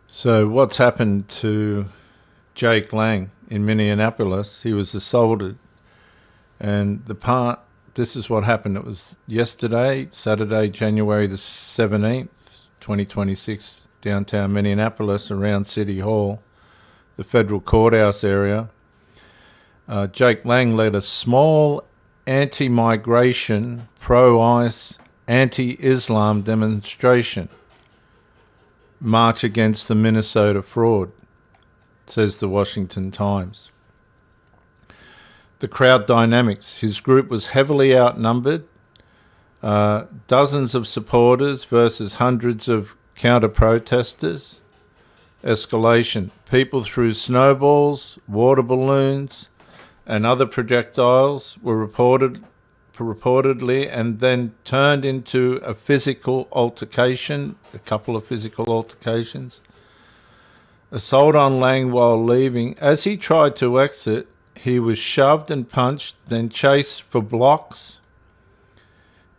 So what's happened to Jake Lang in Minneapolis? He was assaulted, and this is what happened. It was yesterday, Saturday, January the 17th, 2026, downtown Minneapolis, around City Hall, the federal courthouse area. Jake Lang led a small anti-migration, pro-ICE, anti-Islam demonstration march against the Minnesota fraud, says the Washington Times. The crowd dynamics. His group was heavily outnumbered, dozens of supporters versus hundreds of counter-protesters. Escalation. People threw snowballs, water balloons, and other projectiles were reportedly, and then turned into a physical altercation, a couple of physical altercations. Assault on Lang while leaving. As he tried to exit, he was shoved and punched, then chased for blocks.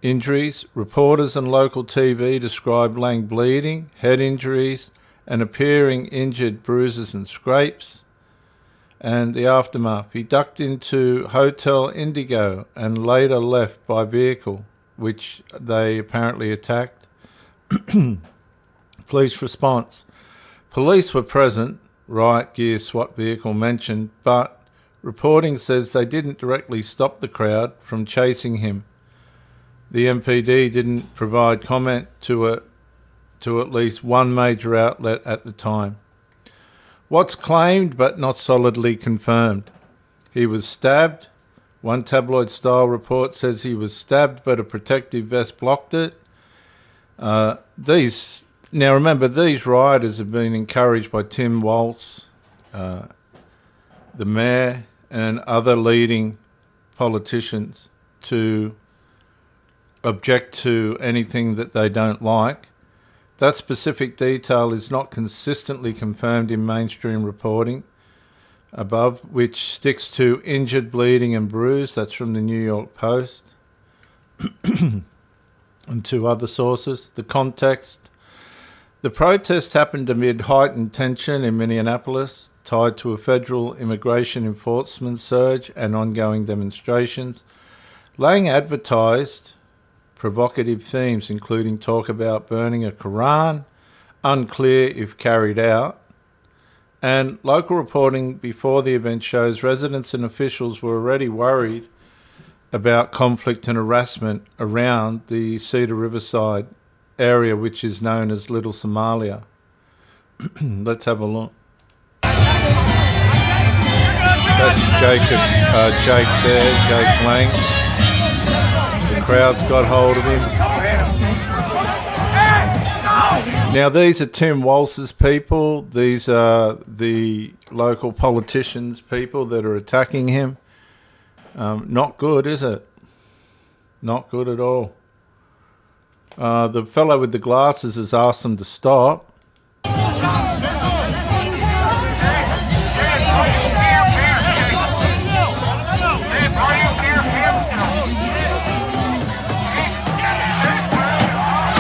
Injuries. Reporters and local TV described Lang bleeding, head injuries, and appearing injured, bruises and scrapes. And the aftermath. He ducked into Hotel Indigo and later left by vehicle, which they apparently attacked. Police response. Police were present, riot gear SWAT vehicle mentioned, but reporting says they didn't directly stop the crowd from chasing him. The MPD didn't provide comment to at least one major outlet at the time. What's claimed but not solidly confirmed. He was stabbed. One tabloid-style report says he was stabbed, but a protective vest blocked it. Now remember, these rioters have been encouraged by Tim Walz, the mayor, and other leading politicians to object to anything that they don't like. That specific detail is not consistently confirmed in mainstream reporting above, which sticks to injured, bleeding and bruised. That's from the New York Post and two other sources. The context. The protest happened amid heightened tension in Minneapolis, tied to a federal immigration enforcement surge and ongoing demonstrations. Lang advertised provocative themes, including talk about burning a Quran, unclear if carried out. And local reporting before the event shows residents and officials were already worried about conflict and harassment around the Cedar Riverside area, which is known as Little Somalia. Let's have a look. That's Jake there, Jake Lang. The crowd's got hold of him. Now, these are Tim Walz's people. These are the local politicians' people that are attacking him. Not good, is it? Not good at all. The fellow with the glasses has asked them to stop.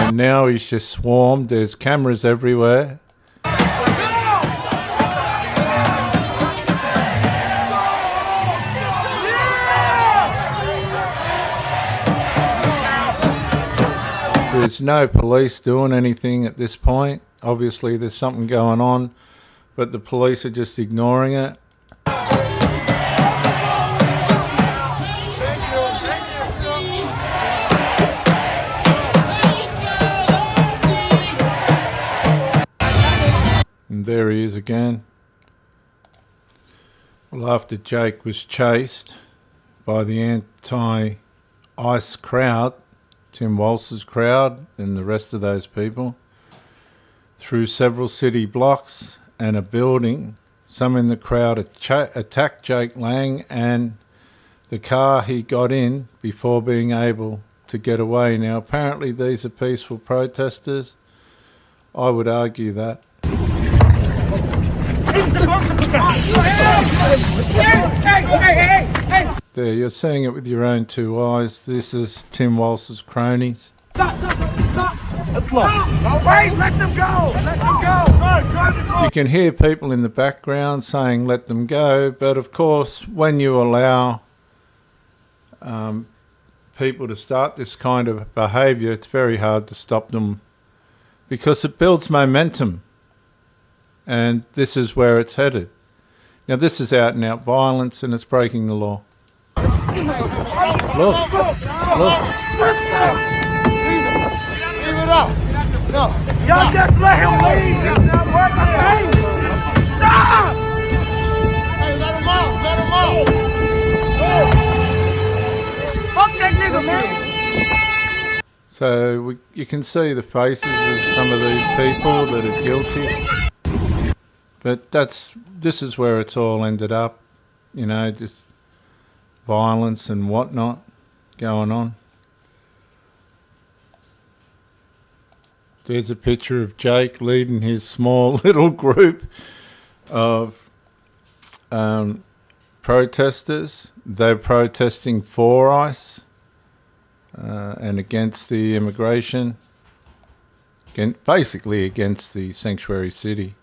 And now he's just swarmed. There's cameras everywhere. There's no police doing anything at this point. Obviously, there's something going on, but the police are just ignoring it. And there he is again. Well, after Jake was chased by the anti-ICE crowd, Tim Walz's crowd and the rest of those people, through several city blocks and a building, some in the crowd attacked Jake Lang and the car he got in before being able to get away. Now, apparently these are peaceful protesters. I would argue that. There, you're seeing it with your own two eyes. This is Tim Walsh's cronies. Stop. Wait, let them go. Let them go. You can hear people in the background saying let them go, but of course when you allow people to start this kind of behaviour, it's very hard to stop them because it builds momentum, and this is where it's headed. Now this is out and out violence and it's breaking the law. Look. Leave it up. No. Y'all just let him leave. It's not working. Hey, stop! Hey, let him out. Fuck that nigga, man. So you can see the faces of some of these people that are guilty. But this is where it's all ended up, you know, just violence and whatnot going on. There's a picture of Jake leading his small little group of protesters. They're protesting for ICE and against the immigration, basically against the sanctuary city.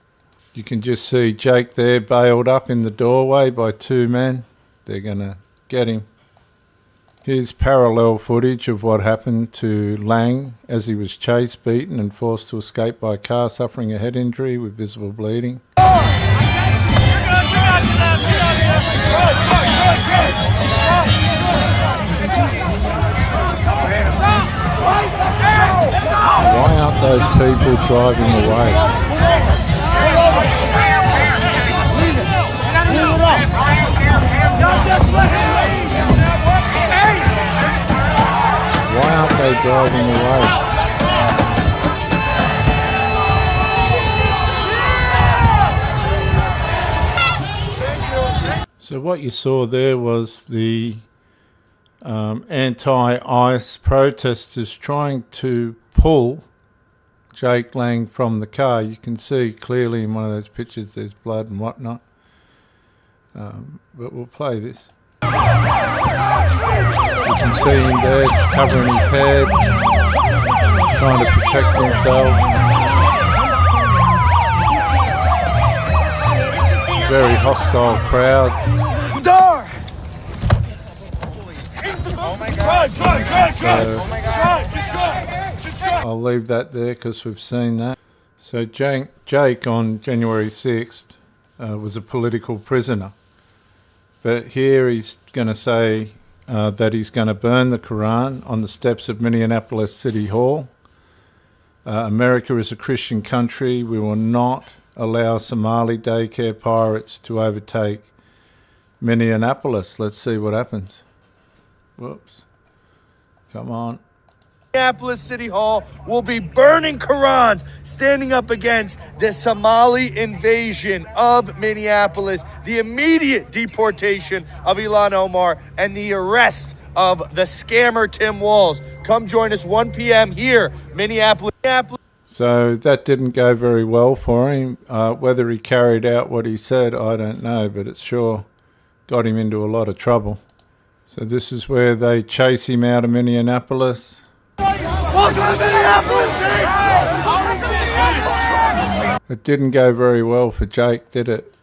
You can just see Jake there bailed up in the doorway by two men. They're going to get him. Here's parallel footage of what happened to Lang as he was chased, beaten and forced to escape by a car, suffering a head injury with visible bleeding. Why aren't those people driving away? Why aren't they driving away? So what you saw there was the anti-ICE protesters trying to pull Jake Lang from the car. You can see clearly in one of those pictures there's blood and whatnot. But we'll play this. You can see him there covering his head, trying to protect himself. Very hostile crowd. Door! I'll leave that there because we've seen that. So Jake on January 6th was a political prisoner. But here he's going to say that he's going to burn the Quran on the steps of Minneapolis City Hall. America is a Christian country. We will not allow Somali daycare pirates to overtake Minneapolis. Let's see what happens. Whoops. Come on. Minneapolis City Hall will be burning Qurans, standing up against the Somali invasion of Minneapolis, the immediate deportation of Ilhan Omar, and the arrest of the scammer Tim Walsh. Come join us 1 p.m. here, Minneapolis. So that didn't go very well for him. Whether he carried out what he said, I don't know, but it sure got him into a lot of trouble. So this is where they chase him out of Minneapolis. It didn't go very well for Jake, did it?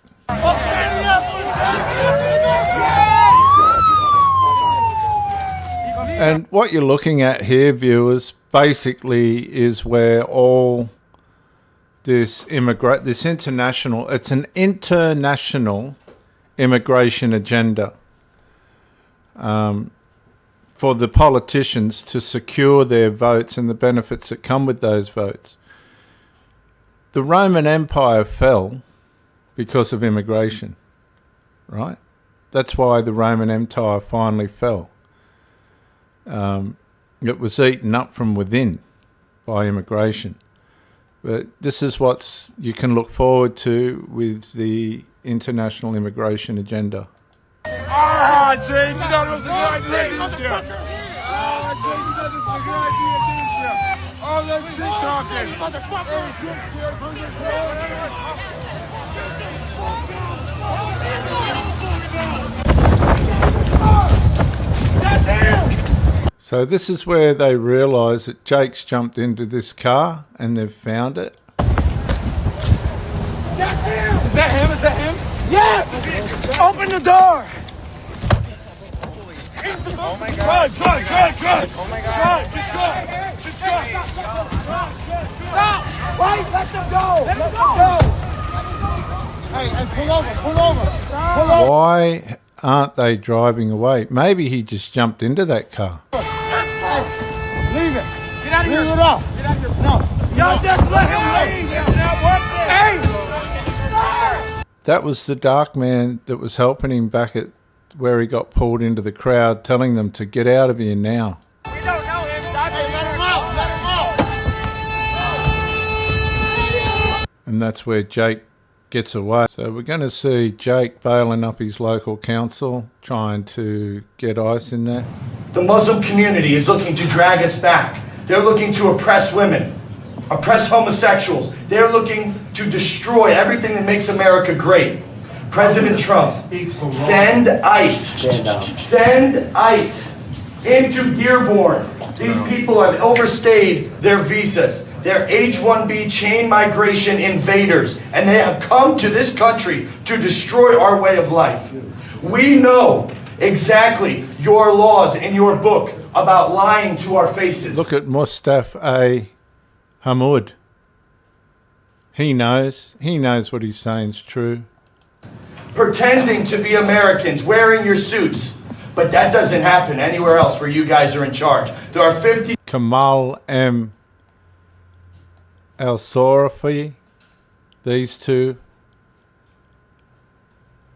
And what you're looking at here, viewers, basically is where all this international, it's an international immigration agenda. For the politicians to secure their votes and the benefits that come with those votes. The Roman Empire fell because of immigration, right? That's why the Roman Empire finally fell. It was eaten up from within by immigration. But this is what you can look forward to with the international immigration agenda. Jay, that was a good idea, didn't you? Jay, that was a good idea, didn't you? All that shit talking. So this is where they realise that Jake's jumped into this car and they've found it. Is that him? Is that him? Yeah! Open the door! Oh my God. Drive! Oh my God. Just drive! Stop! Wait, let them go! Let them go! Hey, pull over! Why aren't they driving away? Maybe he just jumped into that car. Leave it! Get out of here! Leave it up! Get out of here! No! Y'all just let him leave! It's not working! Hey! That was the dark man that was helping him back at where he got pulled into the crowd, telling them to get out of here now. We don't know him. Stop it. Let him out. Let him out. And that's where Jake gets away. So we're going to see Jake bailing up his local council, trying to get ice in there. The Muslim community is looking to drag us back. They're looking to oppress women, oppress homosexuals. They're looking to destroy everything that makes America great. President Trump, send ICE into Dearborn. These people have overstayed their visas. They're H-1B chain migration invaders, and they have come to this country to destroy our way of life. We know exactly your laws in your book about lying to our faces. Look at Mustafa Hamoud. He knows what he's saying is true. Pretending to be Americans, wearing your suits. But that doesn't happen anywhere else where you guys are in charge. There are 50... Kamal M. El-Sorafi, these two,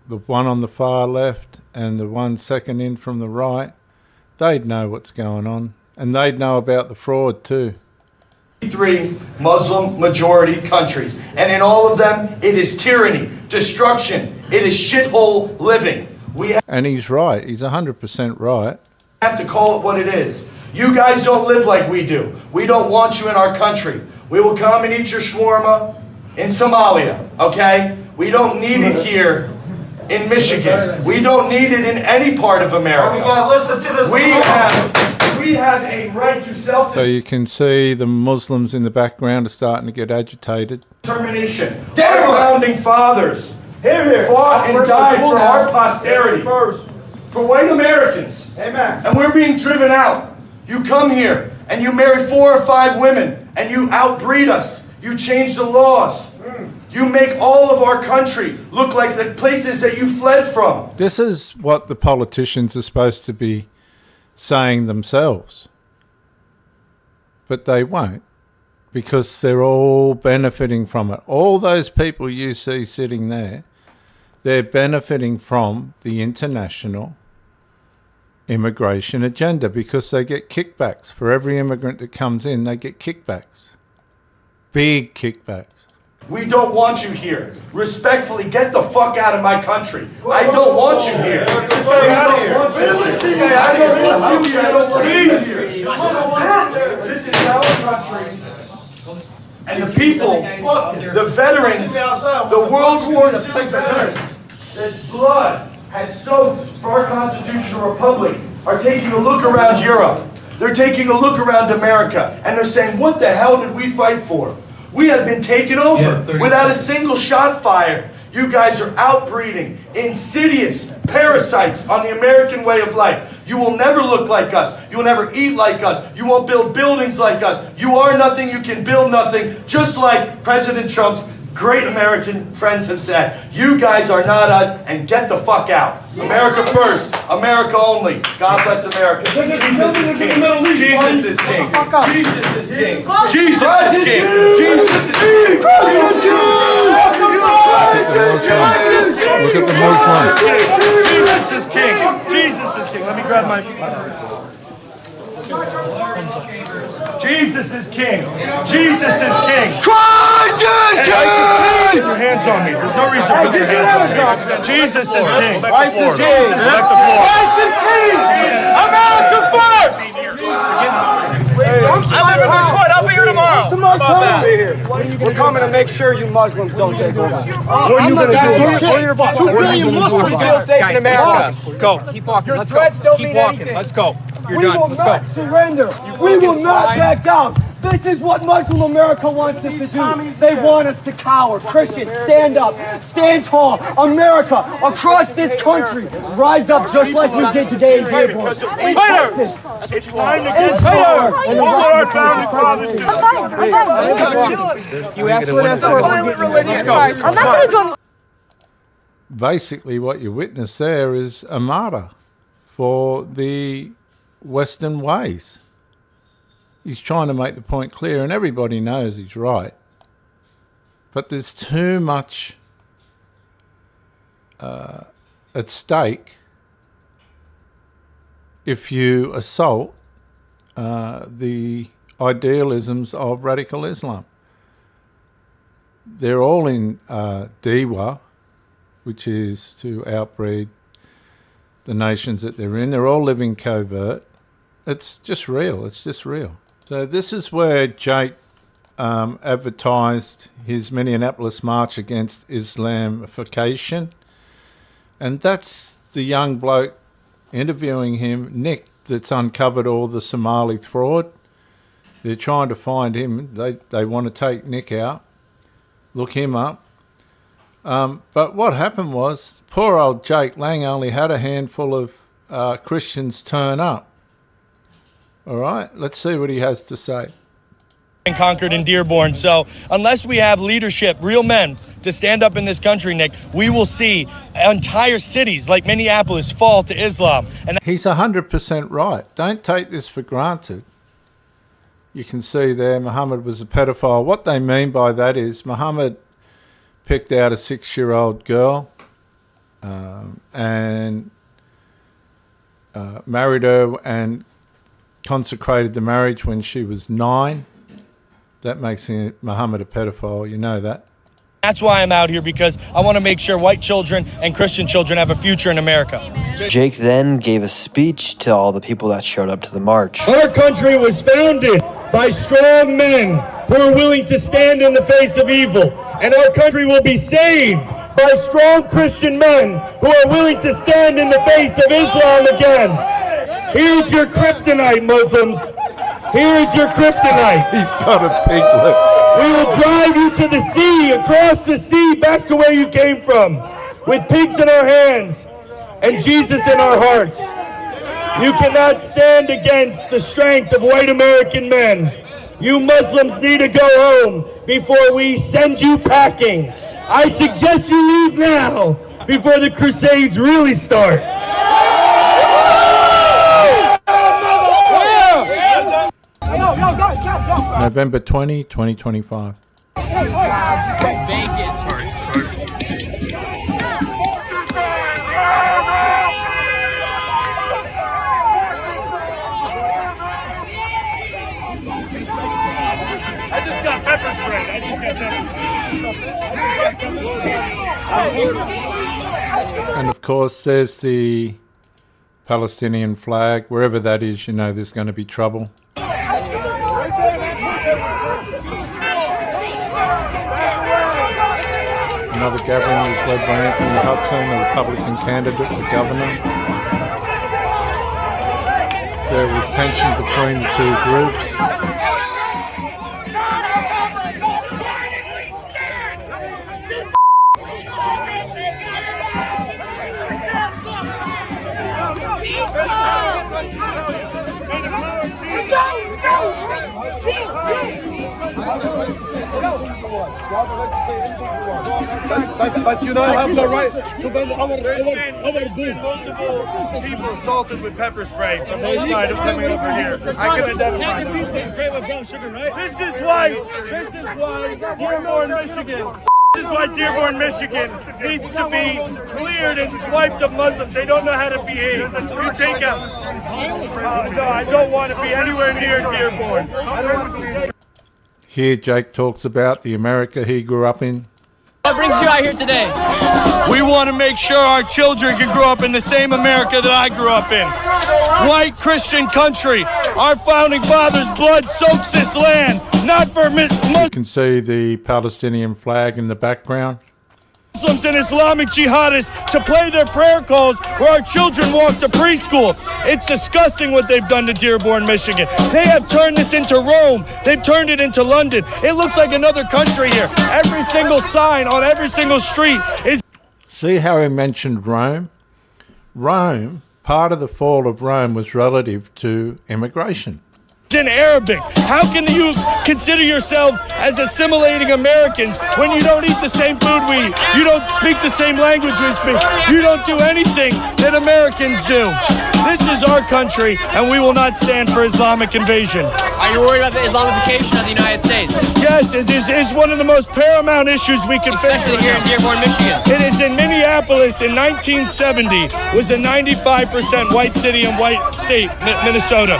the one on the far left and the one second in from the right, they'd know what's going on. And they'd know about the fraud too. 3 Muslim majority countries, and in all of them it is tyranny, destruction, it is shithole living. And he's right, he's 100% right. Have to call it what it is. You guys don't live like we do. We don't want you in our country. We will come and eat your shawarma in Somalia, okay? We don't need it here in Michigan. We don't need it in any part of America. We have a right to self-determination. So you can see the Muslims in the background are starting to get agitated. Our founding fathers fought and died for our posterity, for white Americans. Amen. And we're being driven out. You come here and you marry 4 or 5 women and you outbreed us. You change the laws. You make all of our country look like the places that you fled from. This is what the politicians are supposed to be saying themselves. But they won't, because they're all benefiting from it. All those people you see sitting there, they're benefiting from the international immigration agenda because they get kickbacks. For every immigrant that comes in, they get kickbacks. Big kickbacks. We don't want you here. Respectfully, get the fuck out of my country. I don't want you here. Get out of here. I don't want you here. I don't want you here. This is our country. And the people, the veterans, the World War II veterans, that's blood has soaked for our constitutional republic, are taking a look around Europe. They're taking a look around America, and they're saying, what the hell did we fight for? We have been taken over without a single shot fired. You guys are outbreeding insidious parasites on the American way of life. You will never look like us. You will never eat like us. You won't build buildings like us. You are nothing. You can build nothing. Just like President Trump's great American friends have said. You guys are not us, and get the fuck out. America first. America only. God bless America. Jesus is king. Jesus is king. Jesus is king. Jesus is king. Jesus is king. Look at the Muslims. Jesus is king. Jesus is king. Let me grab my... Jesus is king. Jesus is king. Christ is king! Put your hands on me. There's no reason to put your hands on me. Jesus is king. Christ is king. Christ is king. America first! I live in Detroit. I'll be here tomorrow. We're coming to make sure you Muslims don't take over. What are you going to do? What are your boss? 2 billion Muslims feel safe in America. Go. Keep walking. Let's go. Keep walking. Let's go. You're We done. will Let's not go. surrender. We will not back down. This is what Muslim America wants us to do. They want us to cower. Christians, stand up. Stand tall. America, across this country, rise up just like we did today in Dearborn. In Texas. It's time to get started. What our founding fathers did. You asked for that. Let's go. I'm not going to Basically, what you witness there is a martyr for the Western ways. He's trying to make the point clear, and everybody knows he's right. But there's too much at stake if you assault the idealisms of radical Islam. They're all in Diwa, which is to outbreed the nations that they're in. They're all living covert. It's just real. It's just real. So this is where Jake advertised his Minneapolis march against Islamification. And that's the young bloke interviewing him, Nick, that's uncovered all the Somali fraud. They're trying to find him. They want to take Nick out, look him up. But what happened was, poor old Jake Lang only had a handful of Christians turn up. All right, let's see what he has to say. And conquered in Dearborn. So unless we have leadership, real men, to stand up in this country, Nick, we will see entire cities like Minneapolis fall to Islam. And He's 100% right. Don't take this for granted. You can see there Muhammad was a pedophile. What they mean by that is Muhammad picked out a 6-year-old girl and married her and consecrated the marriage when she was 9. That makes Muhammad a pedophile. You know that. that's why I'm out here, because I want to make sure white children and Christian children have a future in America. Jake then gave a speech to all the people that showed up to the march. Our country was founded by strong men who are willing to stand in the face of evil. And our country will be saved by strong Christian men who are willing to stand in the face of Islam again. Here's your kryptonite, Muslims. Here's your kryptonite. He's got a pig lip. We will drive you to the sea, across the sea, back to where you came from, with pigs in our hands and Jesus in our hearts. You cannot stand against the strength of white American men. You Muslims need to go home before we send you packing. I suggest you leave now before the Crusades really start. November 20, 2025. I just got pepper spray. And of course, there's the Palestinian flag. Wherever that is, you know there's going to be trouble. Another gathering was led by Anthony Hudson, a Republican candidate for governor. There was tension between the two groups. But you don't have the right to bend multiple people assaulted with pepper spray from one side of coming over here. I can identify them. This is why Dearborn, Michigan. This is why Dearborn, Michigan needs to be cleared and swiped of Muslims. They don't know how to behave. You take out. No, I don't want to be anywhere near Dearborn. Here Jake talks about the America he grew up in. What brings you out here today? We want to make sure our children can grow up in the same America that I grew up in. White Christian country. Our founding fathers' blood soaks this land, not for Muslims. can see the Palestinian flag in the background. Muslims and Islamic jihadists to play their prayer calls where our children walk to preschool. It's disgusting what they've done to Dearborn, Michigan. They have turned this into Rome. They've turned it into London. It looks like another country here. Every single sign on every single street is... See how he mentioned Rome? Rome, part of the fall of Rome was relative to immigration. in Arabic. How can you consider yourselves as assimilating Americans when you don't eat the same food we eat? You don't speak the same language we speak. You don't do anything that Americans do. This is our country, and we will not stand for Islamic invasion. Are you worried about the Islamification of the United States? Yes, it is one of the most paramount issues we can face. Especially here in Dearborn, Michigan. It is in Minneapolis in 1970, was a 95% white city and white state, Minnesota.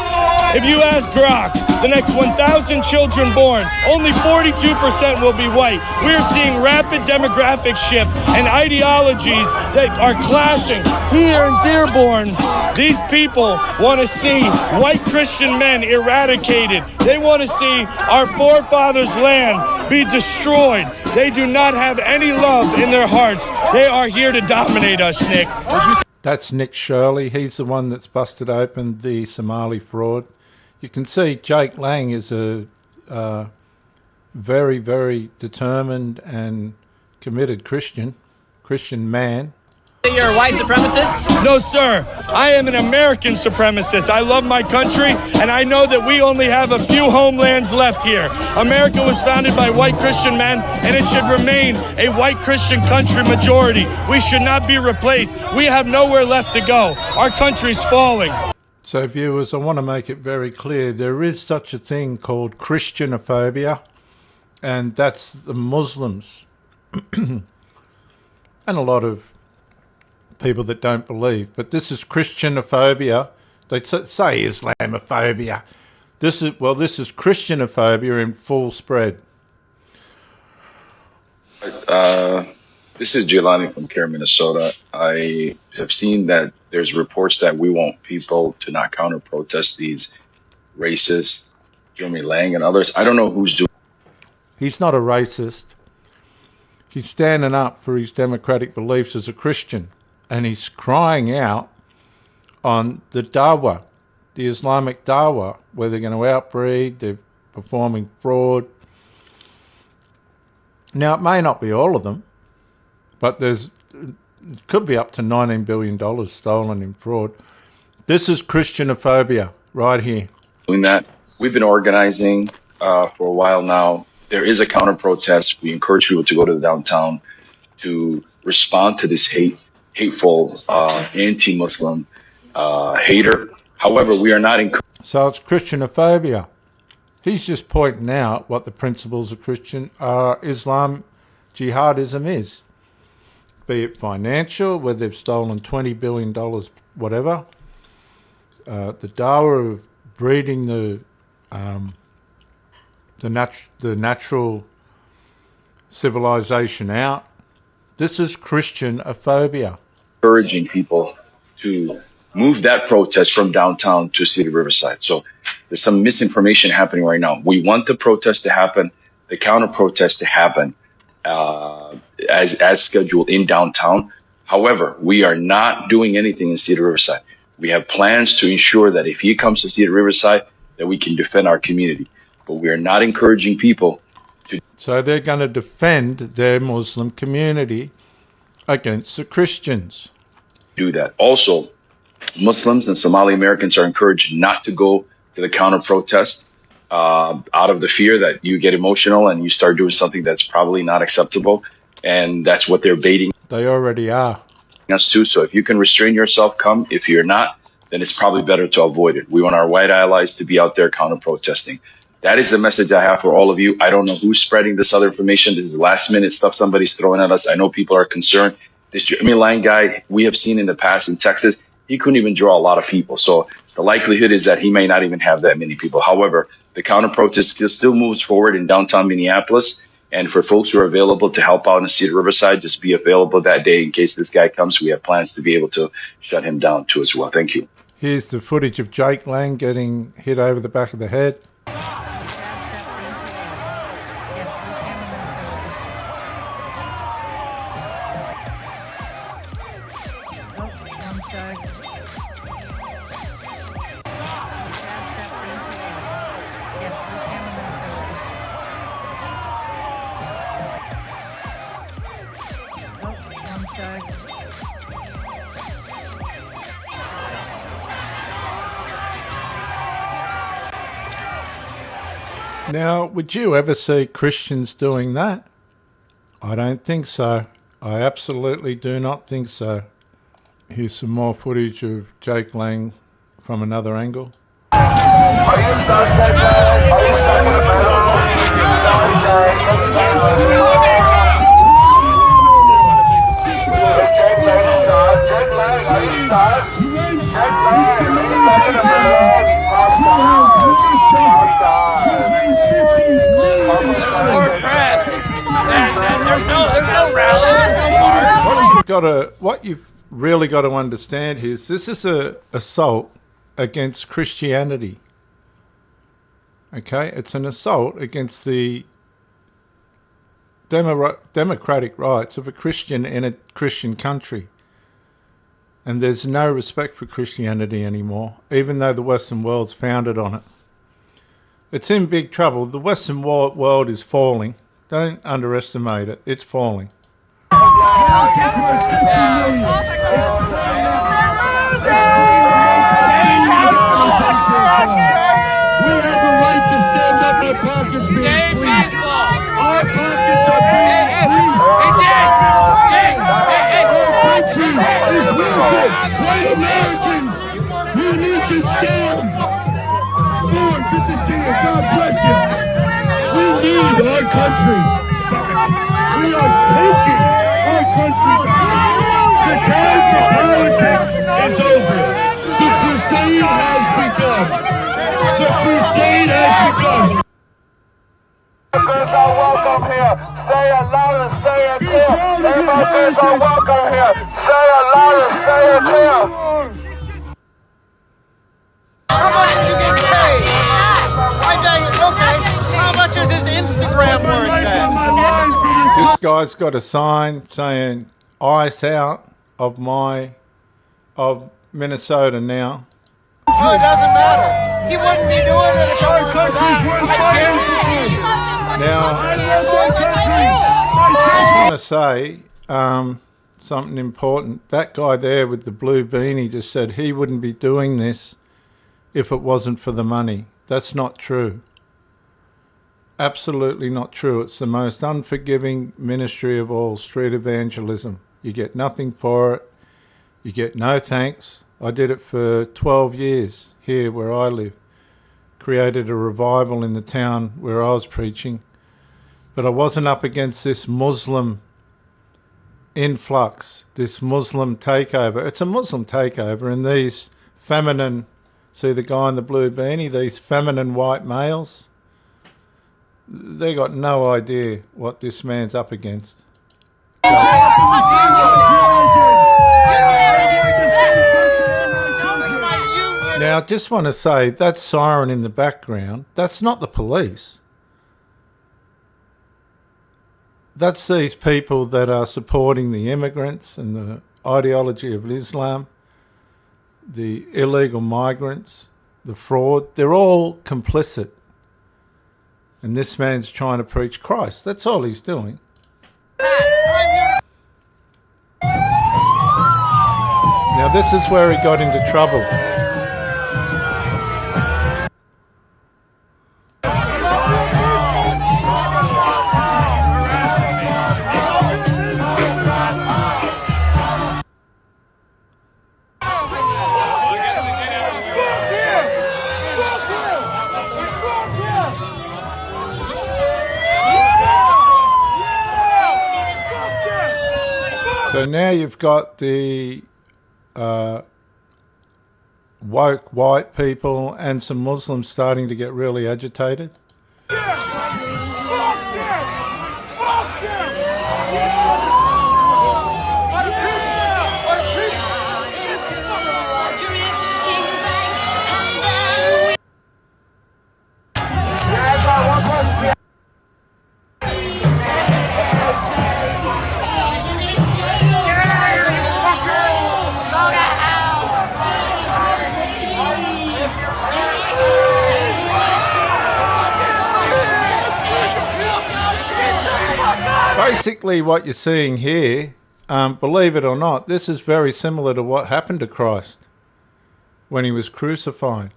If you ask Grok, the next 1,000 children born, only 42% will be white. We are seeing rapid demographic shift and ideologies that are clashing. Here in Dearborn, these people want to see white Christian men eradicated. They want to see our forefathers' land be destroyed. They do not have any love in their hearts. They are here to dominate us, Nick. That's Nick Shirley. He's the one that's busted open the Somali fraud. You can see Jake Lang is a very, very determined and committed Christian man. You're a white supremacist? No, sir. I am an American supremacist. I love my country, and I know that we only have a few homelands left here. America was founded by white Christian men, and it should remain a white Christian country majority. We should not be replaced. We have nowhere left to go. Our country's falling. So, viewers, I want to make it very clear. There is such a thing called Christianophobia, and that's the Muslims and a lot of people that don't believe. But this is Christianophobia. They say Islamophobia. This is Christianophobia in full spread. This is Giuliani from Care, Minnesota. I have seen that there's reports that we want people to not counter-protest these racists, Jeremy Lang and others. I don't know who's doing. He's not a racist. He's standing up for his democratic beliefs as a Christian, and he's crying out on the dawah, the Islamic dawah, where they're going to outbreed, they're performing fraud. Now, it may not be all of them, but it could be up to $19 billion stolen in fraud. This is Christianophobia right here. Doing that. We've been organizing for a while now. There is a counter-protest. We encourage people to go to the downtown to respond to this hateful, anti-Muslim hater. However, we are not encouraging. So it's Christianophobia. He's just pointing out what the principles of Islam, jihadism is. Be it financial, where they've stolen $20 billion, whatever. The dawah of breeding the natural civilization out. This is Christianophobia. Encouraging people to move that protest from downtown to City Riverside. So there's some misinformation happening right now. We want the protest to happen, the counter protest to happen as scheduled in downtown. However, we are not doing anything in City Riverside. We have plans to ensure that if he comes to City Riverside, that we can defend our community. But we are not encouraging people to. So they're going to defend their Muslim community against the Christians. Do that. Also, Muslims and Somali Americans are encouraged not to go to the counter protest out of the fear that you get emotional and you start doing something that's probably not acceptable. And that's what they're baiting. They already are. Us too. So if you can restrain yourself, come. If you're not, then it's probably better to avoid it. We want our white allies to be out there counter protesting. That is the message I have for all of you. I don't know who's spreading this other information. This is last minute stuff somebody's throwing at us. I know people are concerned. This Jeremy Lang guy we have seen in the past in Texas, he couldn't even draw a lot of people. So the likelihood is that he may not even have that many people. However, the counter protest still moves forward in downtown Minneapolis. And for folks who are available to help out in the City of Riverside, just be available that day in case this guy comes. We have plans to be able to shut him down too as well. Thank you. Here's the footage of Jake Lang getting hit over the back of the head. Now, would you ever see Christians doing that? I don't think so. I absolutely do not think so. Here's some more footage of Jake Lang from another angle. What you've really got to understand here is this is an assault against Christianity. Okay, it's an assault against the democratic rights of a Christian in a Christian country. And there's no respect for Christianity anymore, even though the Western world's founded on it. It's in big trouble. The Western world is falling. Don't underestimate it. It's falling. White Americans, you need to stand. Lord, good to see you. God bless you. We need our country. We are taking our country back. The time for politics is over. The crusade has begun. The crusade has begun. Immigrants are welcome here. Say it loud and say it clear. Immigrants are welcome here. Say it loud and say it clear. How much are you getting paid? I tell you, okay. How much is his Instagram worth then? This guy's got a sign saying "Ice out of Minnesota now." Oh, it doesn't matter. He wouldn't be doing it if our country's worth fighting. Now, I just want to say something important. That guy there with the blue beanie just said he wouldn't be doing this if it wasn't for the money. That's not true. Absolutely not true. It's the most unforgiving ministry of all, street evangelism. You get nothing for it. You get no thanks. I did it for 12 years here where I live. Created a revival in the town where I was preaching. But I wasn't up against this Muslim influx, this Muslim takeover. It's a Muslim takeover, and these feminine, see the guy in the blue beanie, these feminine white males, they got no idea what this man's up against. Now, I just want to say, that siren in the background, that's not the police. That's these people that are supporting the immigrants and the ideology of Islam, the illegal migrants, the fraud. They're all complicit. And this man's trying to preach Christ. That's all he's doing. Now, this is where he got into trouble. So now you've got the woke white people and some Muslims starting to get really agitated. Basically what you're seeing here, believe it or not, this is very similar to what happened to Christ when he was crucified.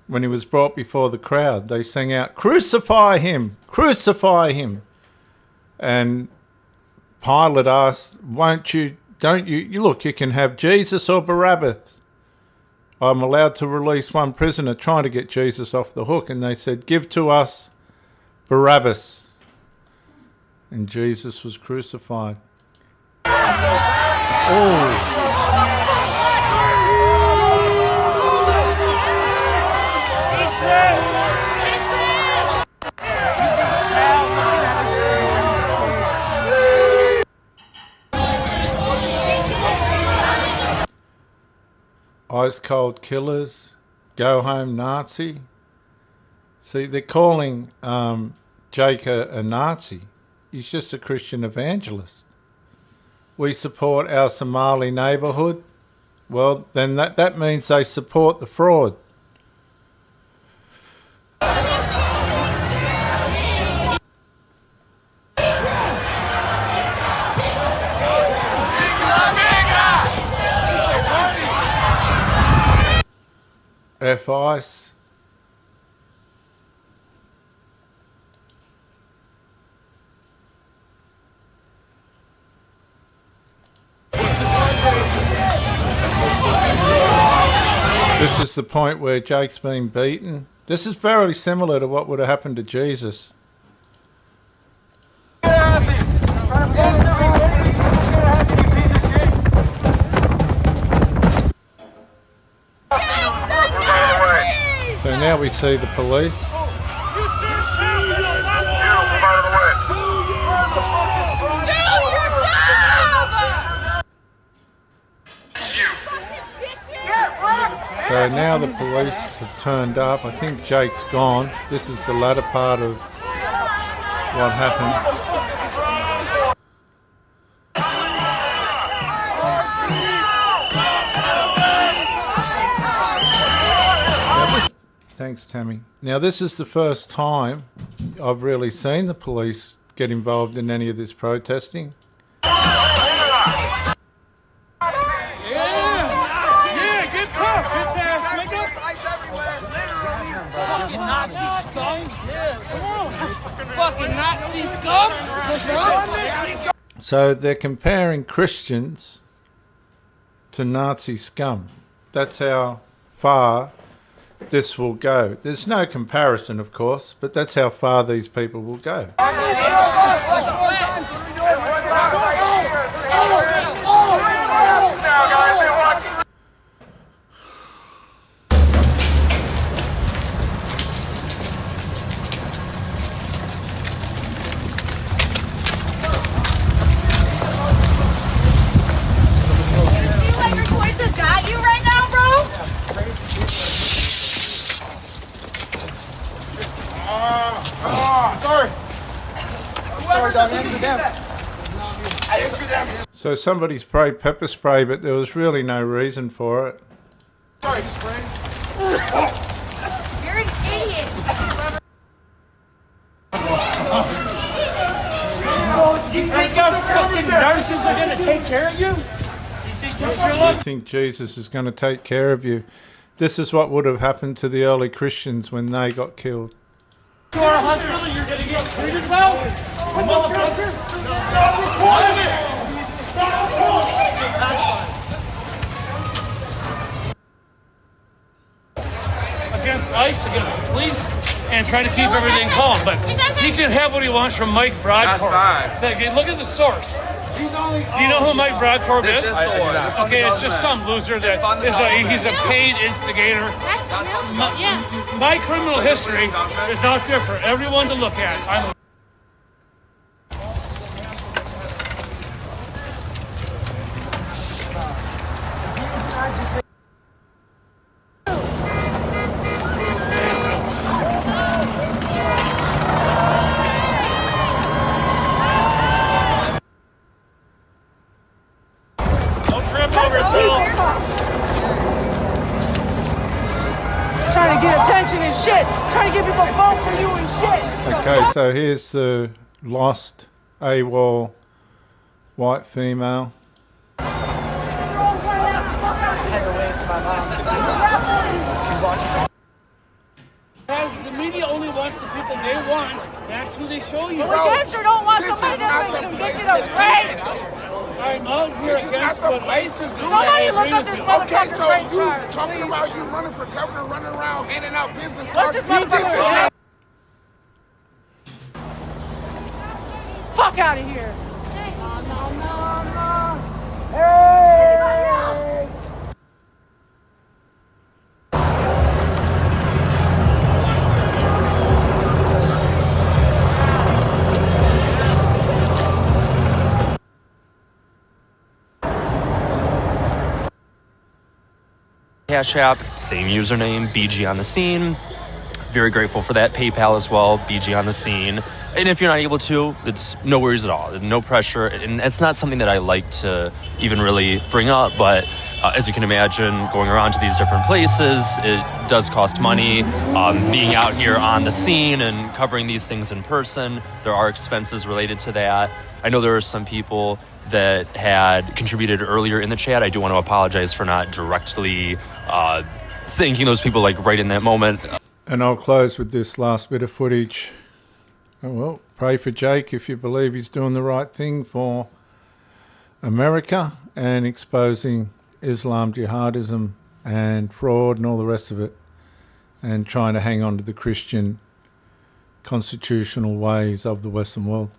when he was brought before the crowd. They sang out, "Crucify him! Crucify him!" And Pilate asked, don't you look, you can have Jesus or Barabbas. I'm allowed to release one prisoner, trying to get Jesus off the hook. And they said, "Give to us Barabbas." And Jesus was crucified. Oh. Ice cold killers, go home Nazi. See, they're calling Jake a Nazi. He's just a Christian evangelist. We support our Somali neighbourhood. Well, then that means they support the fraud. F-Ice. This is the point where Jake's been beaten. This is very similar to what would have happened to Jesus. So now we see the police. So now the police have turned up. I think Jake's gone. This is the latter part of what happened. Thanks, Tammy. Now, this is the first time I've really seen the police get involved in any of this protesting. So they're comparing Christians to Nazi scum. That's how far this will go. There's no comparison, of course, but that's how far these people will go. So somebody sprayed pepper spray, but there was really no reason for it. Sorry, spray. You're an idiot. You think our fucking nurses are going to take care of you? You think Jesus is going to take care of you? This is what would have happened to the early Christians when they got killed. To our hospital, you're going to get treated well? Motherfucker? Against ICE, against the police, and try to keep everything calm. But he can have what he wants from Mike Broadcorp. Look at the source. Do you know who Mike Broadcorp is? Okay, it's just some loser that he's a paid instigator. My criminal history is out there for everyone to look at. Trying to get attention and shit. Trying to get people to vote for you and shit. Okay, so here's the lost AWOL white female. they want, that's who they show you. But we damn sure don't want somebody that's been convicted of rape. I'm out here against what place is doing. Somebody look up this Okay, motherfucker's so rape you charge. talking about you running for governor, running around, handing out business What's cards. this motherfucker's name? Fuck out of here. Cash App, same username, BG on the scene. Very grateful for that. PayPal as well, BG on the scene. And if you're not able to, it's no worries at all. No pressure. And it's not something that I like to even really bring up, but as you can imagine, going around to these different places, it does cost money. Being out here on the scene and covering these things in person, there are expenses related to that. I know there are some people that had contributed earlier in the chat. I do want to apologize for not directly thanking those people like right in that moment. And I'll close with this last bit of footage. Oh, well, pray for Jake if you believe he's doing the right thing for America and exposing Islam, jihadism and fraud and all the rest of it, and trying to hang on to the Christian constitutional ways of the Western world.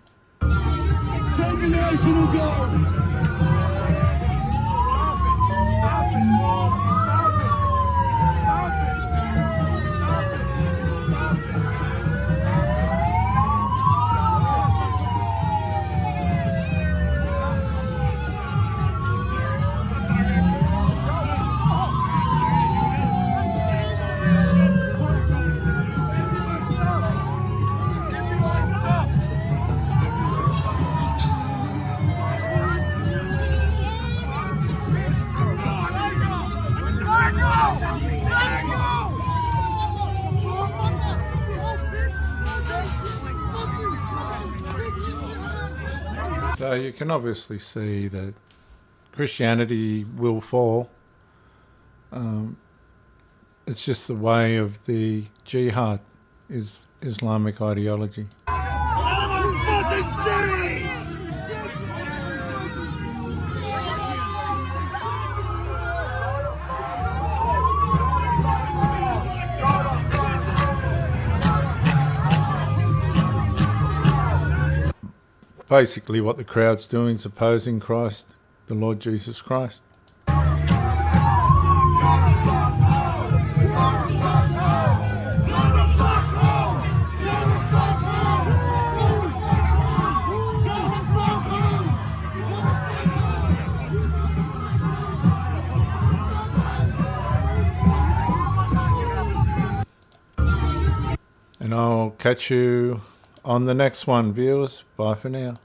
So you can obviously see that Christianity will fall. It's just the way of the jihad, is Islamic ideology. Basically what the crowd's doing is opposing Christ, the Lord Jesus Christ. And I'll catch you on the next one, viewers. Bye for now.